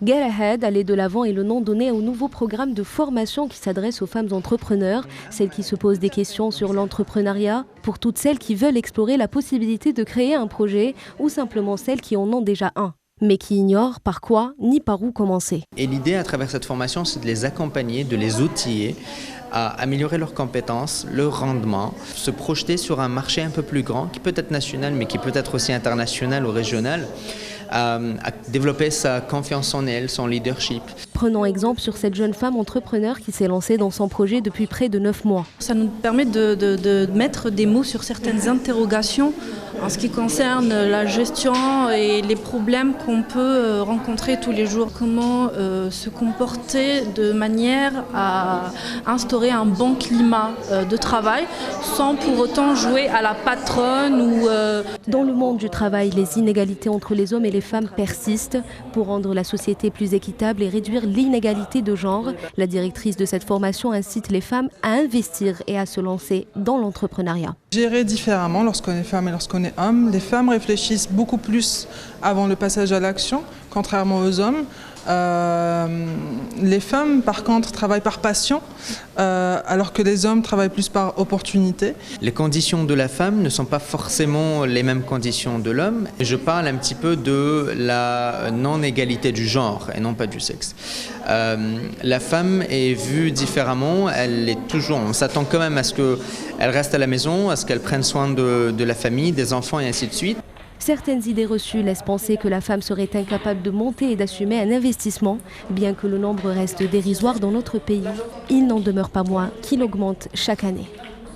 Get Ahead, aller de l'avant est le nom donné au nouveau programme de formation qui s'adresse aux femmes entrepreneurs, celles qui se posent des questions sur l'entrepreneuriat, pour toutes celles qui veulent explorer la possibilité de créer un projet ou simplement celles qui en ont déjà un, mais qui ignorent par quoi ni par où commencer. Et l'idée à travers cette formation, c'est de les accompagner, de les outiller à améliorer leurs compétences, leur rendement, se projeter sur un marché un peu plus grand, qui peut être national, mais qui peut être aussi international ou régional, à développer sa confiance en elle, son leadership. Prenons exemple sur cette jeune femme entrepreneur qui s'est lancée dans son projet depuis près de 9 mois. Ça nous permet de mettre des mots sur certaines interrogations en ce qui concerne la gestion et les problèmes qu'on peut rencontrer tous les jours. Comment se comporter de manière à instaurer un bon climat de travail sans pour autant jouer à la patronne ou... Dans le monde du travail, les inégalités entre les hommes et les femmes persistent. Pour rendre la société plus équitable et réduire l'inégalité de genre, la directrice de cette formation incite les femmes à investir et à se lancer dans l'entrepreneuriat. Gérer différemment lorsqu'on est femme et lorsqu'on est homme. Les femmes réfléchissent beaucoup plus avant le passage à l'action, contrairement aux hommes. Les femmes, par contre, travaillent par passion, alors que les hommes travaillent plus par opportunité. Les conditions de la femme ne sont pas forcément les mêmes conditions de l'homme. Je parle un petit peu de la non-égalité du genre et non pas du sexe. La femme est vue différemment, on s'attend quand même à ce qu'elle reste à la maison, à ce qu'elle prenne soin de la famille, des enfants et ainsi de suite. Certaines idées reçues laissent penser que la femme serait incapable de monter et d'assumer un investissement, bien que le nombre reste dérisoire dans notre pays. Il n'en demeure pas moins qu'il augmente chaque année.